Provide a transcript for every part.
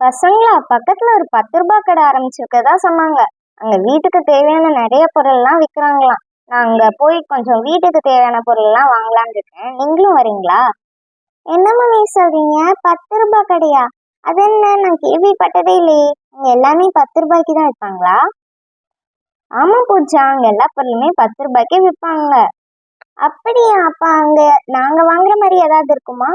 பசங்களா பக்கத்துல ஒரு 10 ரூபாய் கடை ஆரம்பிச்சிருக்கதா சொன்னாங்க. அங்க வீட்டுக்கு தேவையான நிறைய பொருள்லாம் விற்கிறாங்களாம். நான் அங்க போய் கொஞ்சம் வீட்டுக்கு தேவையான பொருள்லாம் வாங்கலாம்னு இருக்கேன். நீங்களும் வரீங்களா? என்னம்மா நீ சொல்றீங்க? 10 ரூபாய் கடையா? அது என்ன, நான் கேள்விப்பட்டதே இல்லையே. அங்க எல்லாமே 10 ரூபாய்க்கு தான் விற்பாங்களா? ஆமா பூஜா, அங்க எல்லா பொருளுமே 10 ரூபாய்க்கே விற்பாங்க. அப்படியா? அப்ப அங்க நாங்க வாங்குற மாதிரி ஏதாவது இருக்குமா?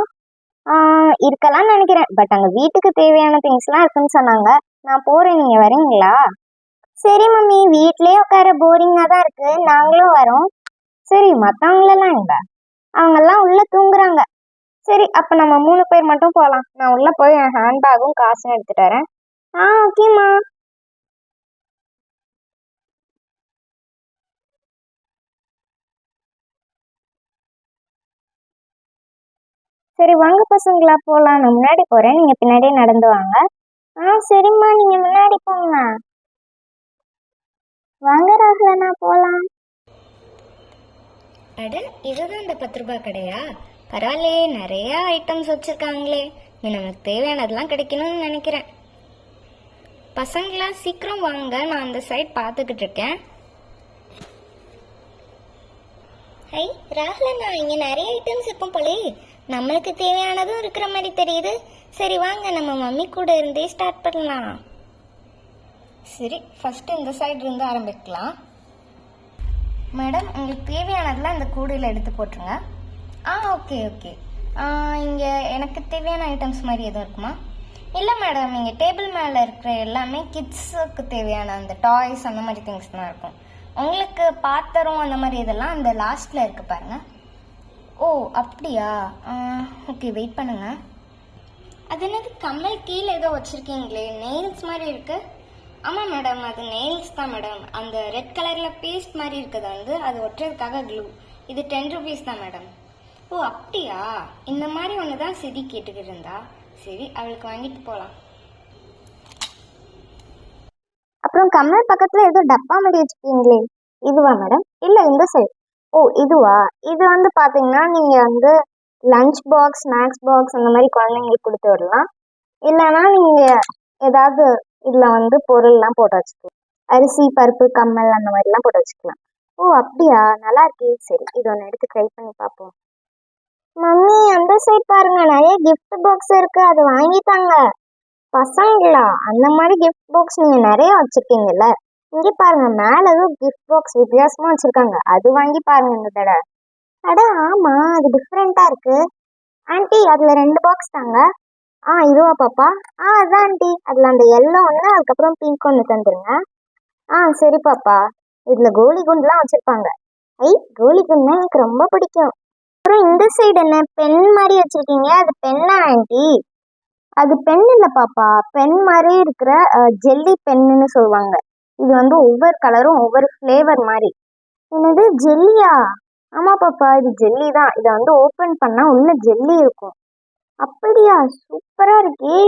இருக்கலாம் நினைக்கிறேன். பட் அங்க வீட்டுக்கு தேவையான திங்ஸ்லாம் இருக்குன்னு சொன்னாங்க. நான் போறேன், நீங்க வரீங்களா? சரி மம்மி, வீட்லயே உட்கார போரிங்கா தான் இருக்கு, நாங்களும் வரோம். சரி, மத்தவங்களெல்லாம் எங்க? அவங்கெல்லாம் உள்ள தூங்குறாங்க. சரி, அப்ப நம்ம 3 பேர் மட்டும் போலாம். நான் உள்ள போய் என் ஹேண்ட்பேக்கும் காசும் எடுத்துட்டு வரேன். ஓகேம்மா. சரி வாங்க பசங்களா போலாம். நான் முன்னாடி போறேன், நீங்க பின்னாடியே நடந்து வாங்க. சரிம்மா, நீங்க முன்னாடி போங்க. வாங்க ராகுலனா, போலாம். அட, இதுதான் இந்த 10 ரூபாய் கடையா? பரவாயில்லையே, நிறைய ஐட்டம்ஸ் வச்சிருக்காங்களே. நமக்கு தேவையானதெல்லாம் கிடைக்கணும்னு நினைக்கிறேன். பசங்களா சீக்கிரம் வாங்க, நான் அந்த சைட் பார்த்துக்கிட்டு இருக்கேன். ஹை ராகுலண்ணா, இங்க நிறைய ஐட்டம்ஸ் இருக்கும் போலே. நம்மளுக்கு தேவையானதும் இருக்கிற மாதிரி தெரியுது. சரி வாங்க, நம்ம மம்மி கூட இருந்தே ஸ்டார்ட் பண்ணலாம். சரி, ஃபர்ஸ்ட் இந்த சைடு இருந்து ஆரம்பிக்கலாம். மேடம், உங்களுக்கு தேவையானதெல்லாம் இந்த கூடையில் எடுத்து போட்டுருங்க. Okay okay. இங்கே எனக்கு தேவையான ஐட்டம்ஸ் மாதிரி எதுவும் இருக்குமா? இல்லை மேடம், இங்கே டேபிள் மேலே இருக்கிற எல்லாமே கிட்ஸுக்கு தேவையான அந்த டாய்ஸ் அந்த மாதிரி திங்ஸ் தான் இருக்கும். உங்களுக்கு பாத்திரம் அந்த மாதிரி இதெல்லாம் அந்த லாஸ்ட்டில் இருக்குது பாருங்கள். ஓ அப்படியா? ஓகே, வெயிட் பண்ணுங்க. அது என்னது, கம்மல் கீழே ஏதோ வச்சுருக்கீங்களே, நெயில்ஸ் மாதிரி இருக்குது. ஆமாம் மேடம், அது நெயில்ஸ் தான் மேடம். அந்த ரெட் கலரில் பேஸ்ட் மாதிரி இருக்குது வந்து, அது ஒட்டுறதுக்காக க்ளூ. இது 10 rupees தான் மேடம். ஓ அப்படியா? இந்த மாதிரி ஒன்று தான் சிதி கேட்டுக்கிட்டு இருந்தா. சரி, அவளுக்கு வாங்கிட்டு போகலாம். அப்புறம் கம்மல் பக்கத்துல ஏதோ டப்பா மாதிரி வச்சுருக்கீங்களே, இதுவா மேடம்? இல்லை, இந்த சைடு. ஓ இதுவா? இது வந்து பாத்தீங்கன்னா நீங்க வந்து லஞ்ச் பாக்ஸ், ஸ்நாக்ஸ் பாக்ஸ் அந்த மாதிரி குழந்தைங்களுக்கு கொடுத்து விடலாம். இல்லைன்னா நீங்க ஏதாவது இதுல வந்து பொருள்லாம் போட்டு வச்சுக்கலாம். அரிசி, பருப்பு, கம்மல் அந்த மாதிரிலாம் போட்டு வச்சுக்கலாம். ஓ அப்படியா? நல்லா இருக்கே. சரி, இது ஒன்று எடுத்து ட்ரை பண்ணி பார்ப்போம். மம்மி, அந்த சைட் பாருங்க, நிறைய கிஃப்ட் பாக்ஸ் இருக்கு, அதை வாங்கிட்டாங்க. பசங்களா, அந்த மாதிரி கிஃப்ட் பாக்ஸ் நீங்க நிறைய வச்சிருக்கீங்கல்ல, இங்க பாருங்க, மேல ஏதோ கிஃப்ட் பாக்ஸ் வித்தியாசமா வச்சிருக்காங்க, அது வாங்கி பாருங்க இந்த தடவை. அட ஆமா, அது டிஃப்ரெண்டா இருக்கு. ஆன்ட்டி, அதுல 2 பாக்ஸ் தாங்க. இதுவா பாப்பா? அதான் ஆன்ட்டி, அதுல அந்த எல்லோ ஒன்று, அதுக்கப்புறம் பிங்க் ஒன்று தந்துருங்க. சரி பாப்பா. இதுல கோலி குண்டுலாம் வச்சிருப்பாங்க. கோலி குண்டுனா எனக்கு ரொம்ப பிடிக்கும். அப்புறம் இந்த சைடு என்ன பென் மாதிரி வச்சிருக்கீங்க, அது பென்னா ஆன்ட்டி? அது பென் இல்ல பாப்பா, பென் மாதிரி இருக்கிற ஜெல்லி பென்னு சொல்லுவாங்க. இது வந்து ஒவ்வொரு கலரும் ஒவ்வொரு ஃப்ளேவர் மாதிரி. என்னது, ஜெல்லியா? ஆமா பாப்பா, இது ஜெல்லி தான். இதை வந்து ஓபன் பண்ணா உள்ள ஜெல்லி இருக்கும். அப்படியா? சூப்பரா இருக்கே.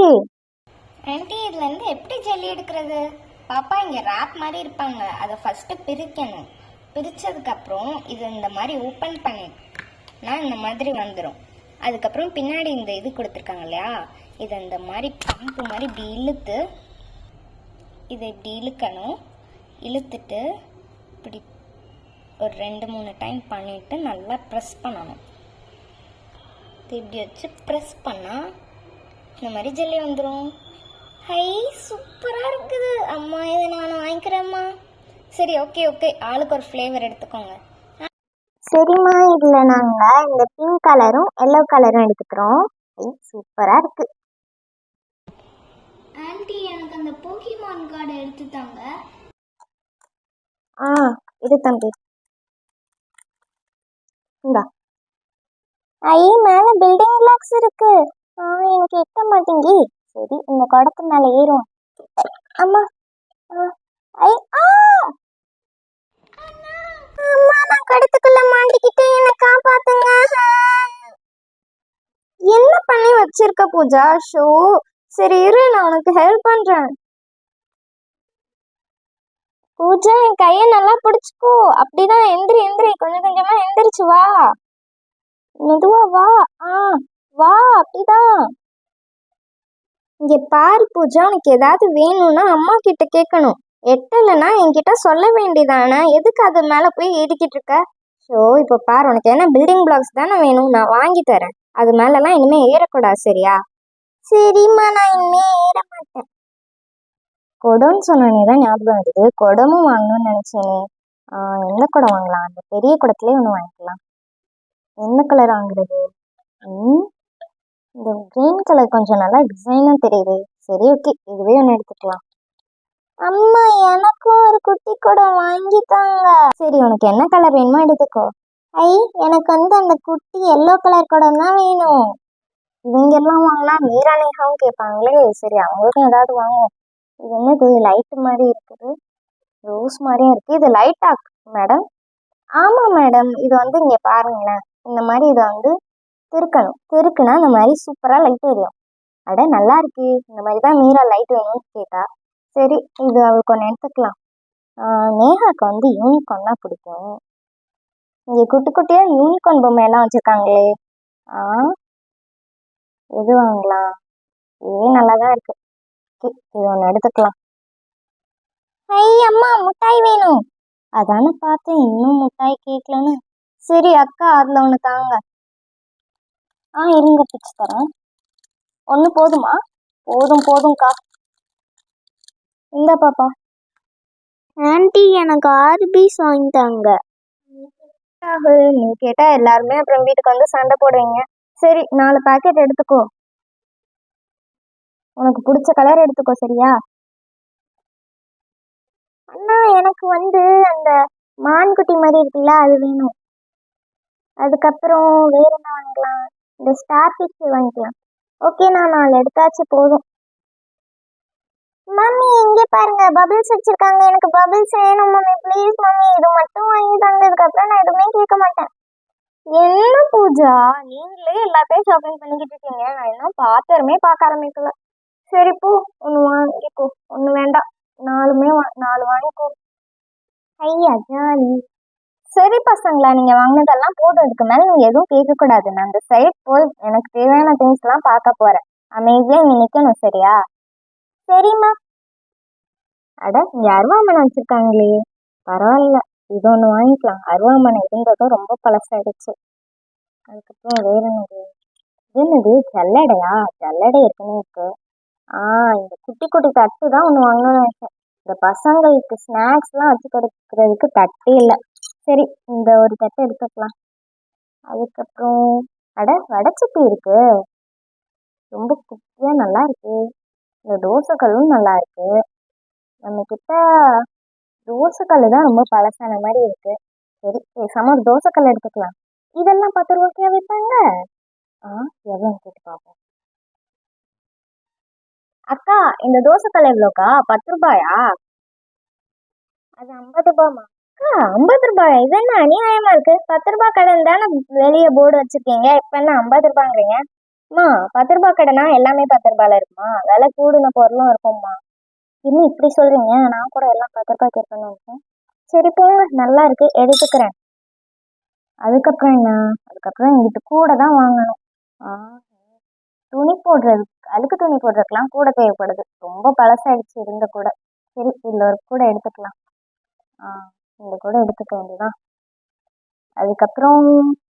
ஆன்ட்டி, இதுல இருந்து எப்படி ஜெல்லி எடுக்கிறது? பாப்பா, இங்க ரேப் மாதிரி இருப்பாங்க, அதை ஃபர்ஸ்ட் பிரிக்கணும். பிரிச்சதுக்கு அப்புறம் இது இந்த மாதிரி ஓப்பன் பண்ணினா இந்த மாதிரி வந்துடும். அதுக்கப்புறம் பின்னாடி இந்த இது கொடுத்துருக்காங்க இல்லையா, இதை இந்த மாதிரி பம்பு மாதிரி இப்படி இழுத்து, இதை இப்படி இழுக்கணும். இழுத்துட்டு இப்படி ஒரு 2-3 டைம் பண்ணிட்டு நல்லா ப்ரெஸ் பண்ணணும். இப்படி வச்சு ப்ரெஸ் பண்ணால் இந்த மாதிரி ஜெல்லி வந்துடும். ஹை, சூப்பராக இருக்குது அம்மா, இதை நான் வாங்கிக்கிறேம்மா. சரி, ஓகே ஓகே, ஆளுக்கு ஒரு ஃப்ளேவர் எடுத்துக்கோங்க. சரிம்மா, இதுல நாங்க இந்த பிங்க் கலரும் எல்லோ கலரும் எடுத்துக்கிறோம். சூப்பரா இருக்கு. ஆன்ட்டி, எனக்கு அந்த போக்கிமான் கார்டை எடுத்துட்டாங்க. இது தம்பி, இந்தா. மேல பில்டிங் பிளாக்ஸ் இருக்கு. எனக்கு எட்ட மாட்டேங்கி. சரி, இந்த குடத்து மேல ஏறும். அம்மா, ஐ ஆ அம்மா, நான் குடத்துக்குள்ள மாட்டிக்கிட்டேன், என்ன காப்பாத்துங்க. என்ன பண்ணி வச்சிருக்க பூஜா? ஷோ, சரி இரு, நான் உனக்கு ஹெல்ப் பண்றேன். பூஜா, என் கைய நல்லா பிடிச்சுக்கோ. அப்படிதான், எந்திரி எந்திரி, கொஞ்சம் கொஞ்சமா எந்திரிச்சு வா. மெதுவா வா. வா, அப்படிதான். இங்க பாரு பூஜா, உனக்கு ஏதாவது வேணும்னா அம்மா கிட்ட கேட்கணும். எட்டலைன்னா என்கிட்ட சொல்ல வேண்டியதானே, எதுக்கு அது மேல போய் ஏறிக்கிட்டு இருக்க? ஸோ இப்போ பாரு, உனக்கு என்ன பில்டிங் பிளாக்ஸ் தானே வேணும், நான் வாங்கி தரேன். அது மேலலாம் இனிமே ஏறக்கூடாது, சரியா? சரிம்மா, நான் இனிமே ஏற மாட்டேன். குடம்னு சொன்னோன்னே தான் ஞாபகம் வருது, குடமும் வாங்கணும்னு நினைச்சேனே. எந்த குடம் வாங்கலாம்? அந்த பெரிய குடத்துலேயே ஒன்று வாங்கிக்கலாம். எந்த கலர் வாங்குறது? இந்த கிரீன் கலர் கொஞ்சம் நல்லா டிசைனும் தெரியுது. சரி, ஓகே, இதுவே ஒன்று எடுத்துக்கலாம். அம்மா, எனக்கும் ஒரு குட்டி குடம் வாங்கித்தாங்க. சரி, உனக்கு என்ன கலர் வேணுமோ எடுத்துக்கோ. ஐ, எனக்கு வந்து அந்த குட்டி எல்லோ கலர் குடம் தான் வேணும். இவங்க எல்லாம் வாங்கினா மீரா நேகாவும் கேட்பாங்களே. சரி, அவங்களுக்கும் ஏதாவது வாங்குவோம். இது என்னது லைட் மாதிரி இருக்குது, ரோஸ் மாதிரியும் இருக்கு. இது லைட்டா மேடம்? ஆமா மேடம், இது வந்து இங்க பாருங்களேன், இந்த மாதிரி இதை வந்து திருக்கணும். திருக்குனா இந்த மாதிரி சூப்பரா லைட் எரியும். அட, நல்லா இருக்கு. இந்த மாதிரி தான் மீரா லைட் வேணும்னு கேட்டா. சரி, இது அவளுக்கு ஒன்று எடுத்துக்கலாம். நேஹாக்கு வந்து யூனிகார்ன் தான் பிடிக்கும். இங்கே குட்டி குட்டியா யூனிகார்ன் பொம்மை எல்லாம் வச்சிருக்காங்களே. எது வாங்கலாம்? இதே நல்லா தான் இருக்கு. இது ஒன்று எடுத்துக்கலாம். ஐ அம்மா, முட்டாய் வேணும். அதானே பார்த்தேன், இன்னும் முட்டாய் கேட்கலன்னு. சரி அக்கா, அதில் ஒன்று தாங்க. இருங்க, பிச்சு தரேன். ஒன்று போதுமா? போதும் போதும்க்கா. இந்த பாப்பா. ஆன்ட்டி, எனக்கு 6 பீஸ் வாங்கிட்டாங்க. ராகுல், நீ கேட்டா எல்லாருமே அப்புறம் வீட்டுக்கு வந்து சண்டை போடுவீங்க. சரி, 4 பாக்கெட் எடுத்துக்கோ. உனக்கு பிடிச்ச கலர் எடுத்துக்கோ, சரியா? அண்ணா, எனக்கு வந்து அந்த மான்குட்டி மாதிரி இருக்குல்ல, அது வேணும். அதுக்கப்புறம் வேற என்ன வாங்கலாம்? இந்த ஸ்டார் பிக்சர் வாங்கிக்கலாம். ஓகே, நான் 4 எடுத்தாச்சு, போதும். மம்மி, இங்கே பாருங்க, பபிள்ஸ் வச்சிருக்காங்க. எனக்கு பபிள்ஸ் வேணும் மம்மி, ப்ளீஸ் மம்மி, இது மட்டும் வாங்கி தாங்க. இதுக்கப்புறம் நான் எதுவுமே கேட்க மாட்டேன். என்ன பூஜா, நீங்களே எல்லாத்தையும் ஷாப்பிங் பண்ணிக்கிட்டு இருக்கீங்க, நான் இன்னும் பாத்திரமே பார்க்க ஆரம்பிக்கல. சரி போ, ஒன்று வாங்கிக்கோ. ஒன்று வேண்டாம், 4 வாங்கிக்கோ. ஐயா ஜாலி. சரி பசங்களா, நீங்க வாங்கினதெல்லாம் போதும். இதுக்கு மேல நீங்க எதுவும் கேட்கக்கூடாது. நான் அந்த சைட் போய் எனக்கு தேவையான திங்ஸ் எல்லாம் பார்க்க போறேன். அமைதியா நீ நிக்கணும், சரியா? சரிம்மா. அட, இங்க அருவாமனை வச்சிருக்காங்களே, பரவாயில்ல, இது ஒன்று வாங்கிக்கலாம். அருவாமனை இருந்ததும் ரொம்ப பழசாயிடுச்சு. அதுக்கப்புறம் வேற என்னது? இது என்னது, ஜல்லடையா? ஜல்லடை ஏற்கனவே இருக்கு. இந்த குட்டி குட்டி தட்டு தான் ஒன்று வாங்கணும்னு நினைச்சேன். இந்த பசங்களுக்கு ஸ்நாக்ஸ்லாம் வச்சு கொடுக்கறதுக்கு தட்டே இல்லை. சரி, இந்த ஒரு தட்டை எடுத்துக்கலாம். அதுக்கப்புறம் அட, வடைச்சட்டி இருக்கு, ரொம்ப குட்டியா நல்லா இருக்கு. இந்த தோசைக்கல்லும் நல்லா இருக்கு. நம்ம கிட்ட தோசைக்கல் தான் ரொம்ப பழசான மாதிரி இருக்கு. சரி, பேசாம ஒரு தோசைக்கல் எடுத்துக்கலாம். இதெல்லாம் 10 ரூபாய்க்கா விற்பாங்க? எவ்வளோன்னு கேட்டு பார்ப்போம். அக்கா, இந்த தோசைக்கல் எவ்வளோக்கா? 10 ரூபாயா? அது 50 ரூபாய்மா. அக்கா, 50 ரூபாயா? இது என்ன அநியாயமா இருக்கு? 10 ரூபாய் கடன் தானே வெளியே போர்டு வச்சிருக்கீங்க, இப்ப என்ன 50 ரூபாங்கிறீங்க? அம்மா, 10 ரூபாய் கடைனா எல்லாமே 10 ரூபாயில இருக்குமா? விலை கூடுன பொருளும் இருக்கும்மா. இன்னும் இப்படி சொல்றீங்க, நான் கூட எல்லாம் 10 ரூபாய்க்கு இருக்குன்னு நினைச்சேன். சரி போங்க, நல்லா இருக்கு, எடுத்துக்கிறேன். அதுக்கப்புறம் என்ன? அதுக்கப்புறம் எங்கிட்ட கூட தான் வாங்கணும். துணி போடுறது, அழுக்கு துணி போடுறதுக்கெல்லாம் கூட தேவைப்படுது. ரொம்ப பழசாயிடுச்சு இருந்த கூட. சரி, இதுல ஒரு கூட எடுத்துக்கலாம். இந்த கூட எடுத்துக்க வேண்டியதான். அதுக்கப்புறம்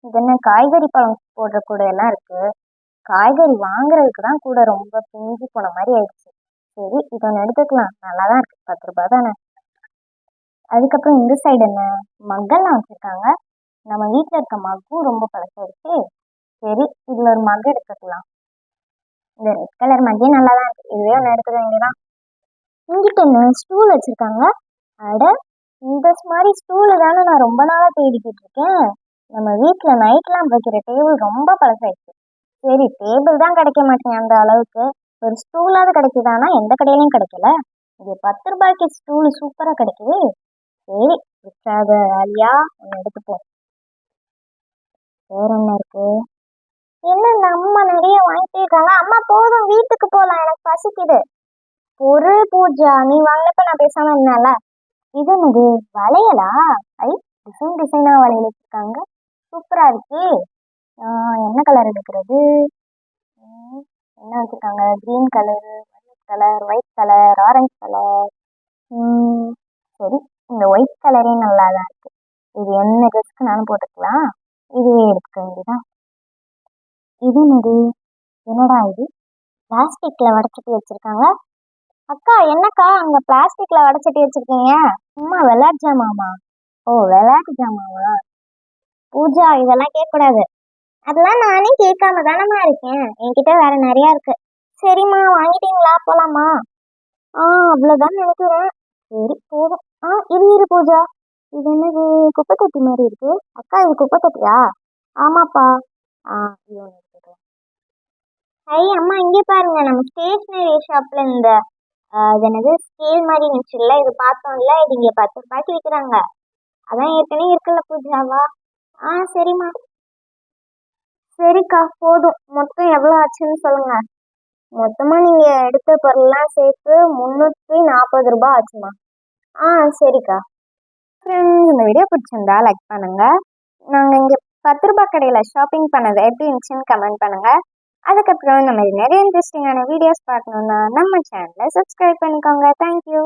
இது என்ன, காய்கறி பழம் போடுற கூட எல்லாம் இருக்கு. காய்கறி வாங்குறதுக்கு தான் கூட ரொம்ப பிஞ்சு போன மாதிரி ஆயிடுச்சு. சரி, இது ஒன்று எடுத்துக்கலாம், நல்லா தான் இருக்கு, 10 ரூபாய் தானே. அதுக்கப்புறம் இந்த சைடு என்ன, மக்கள்லாம் வச்சிருக்காங்க. நம்ம வீட்டில் இருக்க மக்கும் ரொம்ப பழசாயிடுச்சு. சரி, இதுல ஒரு மக் எடுத்துக்கலாம். இந்த ரெட் கலர் மக்கே நல்லா தான் இருக்கு, இதுவே ஒன்று எடுத்துக்க வேண்டியதான். இங்கிட்ட என்ன, ஸ்டூல் வச்சிருக்காங்க. அட, இந்த மாதிரி ஸ்டூலு தானே நான் ரொம்ப நாளா தேடிக்கிட்டு இருக்கேன். நம்ம வீட்டில் நைட்லாம் வைக்கிற டேபிள் ரொம்ப பழசாயிடுச்சு. சரி, டேபிள் தான் கிடைக்க மாட்டேங்க அந்த அளவுக்கு, ஒரு ஸ்டூலாவது கிடைக்குதானா? எந்த கடையிலையும் கிடைக்கல. இது 10 ரூபாய்க்கு ஸ்டூலு சூப்பராக கிடைக்குது. சரி, விற்றாத வேலையா ஒன்று எடுத்துப்போம். வேற என்ன இருக்கு? என்ன, இந்த அம்மா நிறைய வாங்கிட்டே இருக்காங்க. அம்மா போதும், வீட்டுக்கு போகலாம், எனக்கு பசிக்குது. ஒரு பூஜா, நீ வாங்கினப்ப நான் பேசாம இருந்தால. இது என்னது, வளையலா? ஐ, டிசைன் டிசைனா வளையல் வச்சிருக்காங்க, சூப்பரா இருக்கு. என்ன கலர் எடுக்கிறது? என்ன வச்சுருக்காங்க? Green colour, colour, white colour, orange colour. சரி, இந்த ஒயிட் கலரே நல்லா தான் இருக்கு. இது என்ன ட்ரெஸ்க்குனாலும் போட்டுக்கலாம். இதுவே எடுத்துக்க வேண்டியதான். இது என்னடா இது? பிளாஸ்டிக்ல வடைச்சிட்டு வச்சிருக்காங்க. அக்கா, என்னக்கா அங்க பிளாஸ்டிக்ல வடைச்சிட்டு வச்சிருக்கீங்க? அம்மா, விளையாட்டு ஜாமாமா? ஓ, விளையாட்டு ஜாமாவா? பூஜா, இதெல்லாம் கேட்கக்கூடாது. அதெல்லாம் நானே கேட்காம தானம்மா இருக்கேன். என்கிட்ட வேற நிறைய இருக்கு. சரிம்மா, வாங்கிட்டீங்களா? போலாமா? அவ்வளோதான் நினைக்கிறேன். சரி, போதும். இரு பூஜா. இது என்னது? குப்பை தொட்டி மாதிரி இருக்கு. அக்கா, இது குப்பை தொட்டியா? ஆமாப்பா. இது ஒன்று எடுத்துக்கிறேன். அம்மா, இங்கே பாருங்க, நம்ம ஸ்டேஷ்னரி ஷாப்ல இந்த இது என்னது ஸ்கேல் மாதிரி இருந்துச்சுல்ல, இது பார்த்தோம்ல, இது இங்கே 10 ரூபாய்க்கு விற்கிறாங்க. அதான் ஏற்கனவே இருக்குல்ல பூஜாவா? சரிம்மா. சரிக்கா, போதும். மொத்தம் எவ்வளோ ஆச்சுன்னு சொல்லுங்க. மொத்தமா நீங்க எடுத்த பொருள்லாம் சேர்த்து 340 ரூபாய் ஆச்சுமா. சரிக்கா. ஃப்ரெண்ட்ஸ், இந்த வீடியோ பிடிச்சிருந்தா லைக் பண்ணுங்க. நாங்கள் இங்கே 10 ரூபாய் கடையில் ஷாப்பிங் பண்ணது எப்படி இருந்துச்சுன்னு கமெண்ட் பண்ணுங்க. அதுக்கப்புறம் இந்த மாதிரி நிறைய இன்ட்ரெஸ்டிங்கான வீடியோஸ் பார்க்கணுன்னா நம்ம சேனலை சப்ஸ்கிரைப் பண்ணிக்கோங்க. தேங்க்யூ.